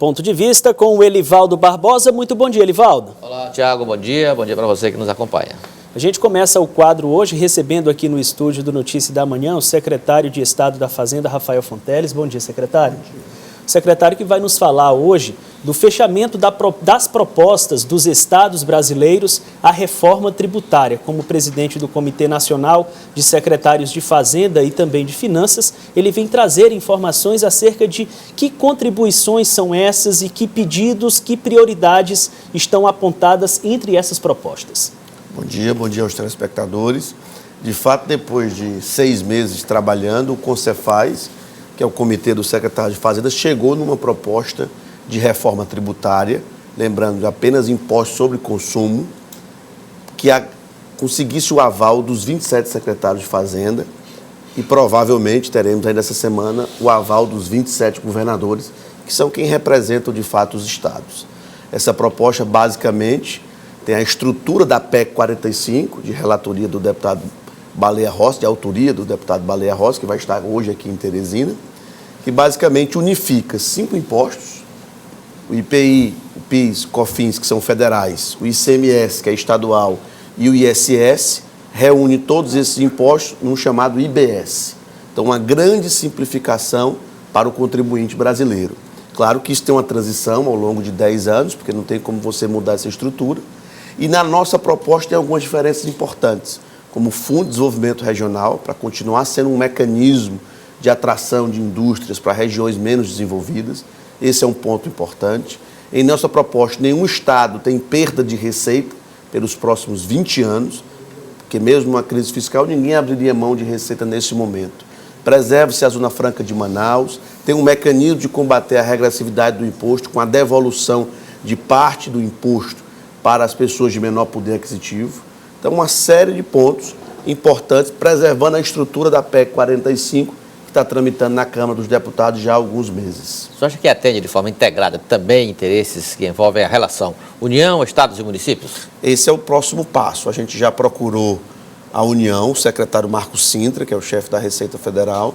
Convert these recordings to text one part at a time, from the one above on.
Ponto de Vista com o Elivaldo Barbosa. Muito bom dia, Elivaldo. Olá, Tiago, bom dia para você que nos acompanha. A gente começa o quadro hoje recebendo aqui no estúdio do Notícia da Manhã o secretário de Estado da Fazenda, Rafael Fonteles. Bom dia, secretário. O secretário que vai nos falar hoje do fechamento das propostas dos estados brasileiros à reforma tributária. Como presidente do Comitê Nacional de Secretários de Fazenda e também de Finanças, ele vem trazer informações acerca de que contribuições são essas e que pedidos, que prioridades estão apontadas entre essas propostas. Bom dia aos telespectadores. De fato, depois de 6 meses trabalhando, o Concefaz, que é o Comitê do Secretário de Fazenda, chegou numa proposta de reforma tributária, lembrando apenas impostos sobre consumo, que conseguisse o aval dos 27 secretários de Fazenda e provavelmente teremos ainda essa semana o aval dos 27 governadores, que são quem representam de fato os estados. Essa proposta basicamente tem a estrutura da PEC 45, de relatoria do deputado Baleia Rossi, de autoria do deputado Baleia Rossi, que vai estar hoje aqui em Teresina, que basicamente unifica 5 impostos, o IPI, o PIS, COFINS, que são federais, o ICMS, que é estadual, e o ISS, reúne todos esses impostos num chamado IBS. Então, uma grande simplificação para o contribuinte brasileiro. Claro que isso tem uma transição ao longo de 10 anos, porque não tem como você mudar essa estrutura. E na nossa proposta tem algumas diferenças importantes, como o Fundo de Desenvolvimento Regional, para continuar sendo um mecanismo de atração de indústrias para regiões menos desenvolvidas. Esse é um ponto importante. Em nossa proposta, nenhum estado tem perda de receita pelos próximos 20 anos, porque mesmo numa crise fiscal, ninguém abriria mão de receita nesse momento. Preserve-se a Zona Franca de Manaus, tem um mecanismo de combater a regressividade do imposto com a devolução de parte do imposto para as pessoas de menor poder aquisitivo. Então, uma série de pontos importantes, preservando a estrutura da PEC 45, que está tramitando na Câmara dos Deputados já há alguns meses. Você acha que atende de forma integrada também interesses que envolvem a relação União, Estados e municípios? Esse é o próximo passo. A gente já procurou a União, o secretário Marco Sintra, que é o chefe da Receita Federal,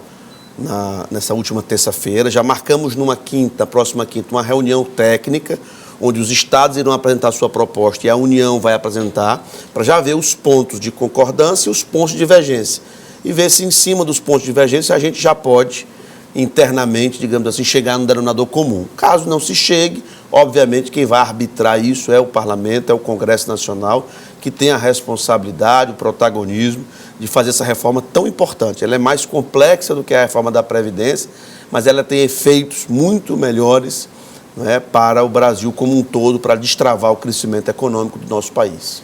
nessa última terça-feira. Já marcamos na próxima quinta, uma reunião técnica, onde os estados irão apresentar sua proposta e a União vai apresentar, para já ver os pontos de concordância e os pontos de divergência. E ver se em cima dos pontos de divergência a gente já pode, internamente, digamos assim, chegar no denominador comum. Caso não se chegue, obviamente quem vai arbitrar isso é o Parlamento, é o Congresso Nacional, que tem a responsabilidade, o protagonismo de fazer essa reforma tão importante. Ela é mais complexa do que a reforma da Previdência, mas ela tem efeitos muito melhores, para o Brasil como um todo, para destravar o crescimento econômico do nosso país.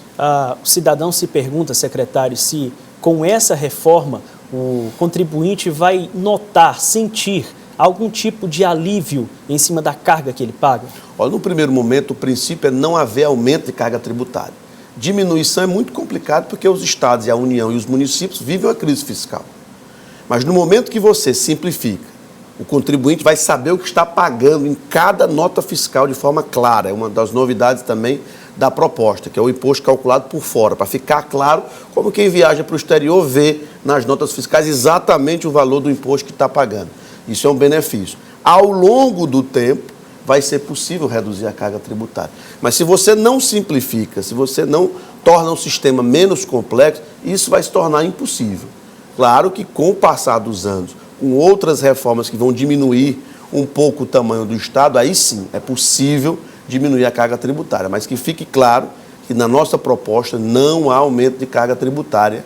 O cidadão se pergunta, secretário, se com essa reforma o contribuinte vai notar, sentir algum tipo de alívio em cima da carga que ele paga? Olha, no primeiro momento, o princípio é não haver aumento de carga tributária. Diminuição é muito complicado porque os estados e a União e os municípios vivem uma crise fiscal. Mas no momento que você simplifica, o contribuinte vai saber o que está pagando em cada nota fiscal de forma clara. É uma das novidades também da proposta, que é o imposto calculado por fora, para ficar claro como quem viaja para o exterior vê nas notas fiscais exatamente o valor do imposto que está pagando. Isso é um benefício. Ao longo do tempo, vai ser possível reduzir a carga tributária. Mas se você não simplifica, se você não torna o sistema menos complexo, isso vai se tornar impossível. Claro que com o passar dos anos, com outras reformas que vão diminuir um pouco o tamanho do Estado, aí sim é possível diminuir a carga tributária. Mas que fique claro que na nossa proposta não há aumento de carga tributária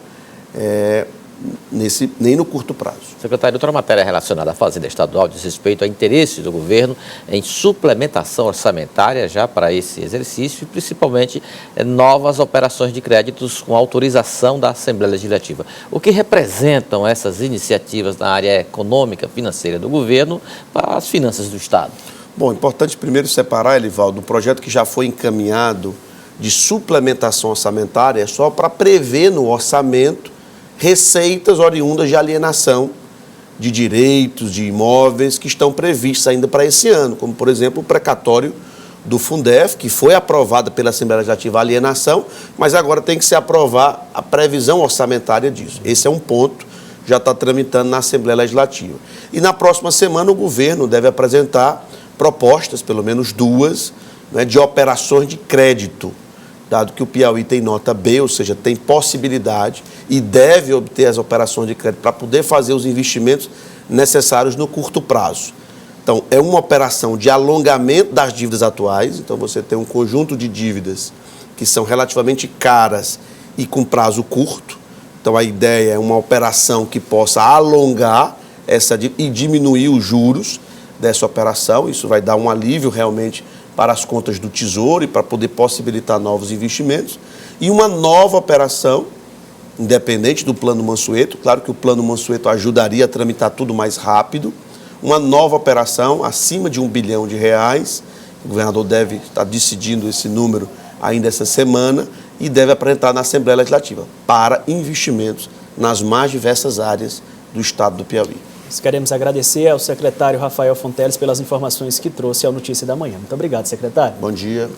nem no curto prazo. Secretário, outra matéria relacionada à Fazenda Estadual diz respeito a interesse do governo em suplementação orçamentária já para esse exercício e principalmente novas operações de créditos com autorização da Assembleia Legislativa. O que representam essas iniciativas na área econômica, financeira do governo para as finanças do Estado? Bom, importante primeiro separar, Elivaldo, o projeto que já foi encaminhado de suplementação orçamentária é só para prever no orçamento receitas oriundas de alienação de direitos, de imóveis que estão previstos ainda para esse ano, como, por exemplo, o precatório do Fundef, que foi aprovada pela Assembleia Legislativa a alienação, mas agora tem que se aprovar a previsão orçamentária disso. Esse é um ponto, já está tramitando na Assembleia Legislativa. E na próxima semana o governo deve apresentar propostas, pelo menos duas, né, de operações de crédito, dado que o Piauí tem nota B, ou seja, tem possibilidade e deve obter as operações de crédito para poder fazer os investimentos necessários no curto prazo. Então, é uma operação de alongamento das dívidas atuais, então você tem um conjunto de dívidas que são relativamente caras e com prazo curto. Então, a ideia é uma operação que possa alongar essa dívida e diminuir os juros dessa operação. Isso vai dar um alívio realmente para as contas do Tesouro e para poder possibilitar novos investimentos. E uma nova operação, independente do Plano Mansueto, claro que o Plano Mansueto ajudaria a tramitar tudo mais rápido, uma nova operação acima de R$1 bilhão, o governador deve estar decidindo esse número ainda essa semana e deve apresentar na Assembleia Legislativa para investimentos nas mais diversas áreas do estado do Piauí. Nós queremos agradecer ao secretário Rafael Fonteles pelas informações que trouxe ao Notícia da Manhã. Muito obrigado, secretário. Bom dia.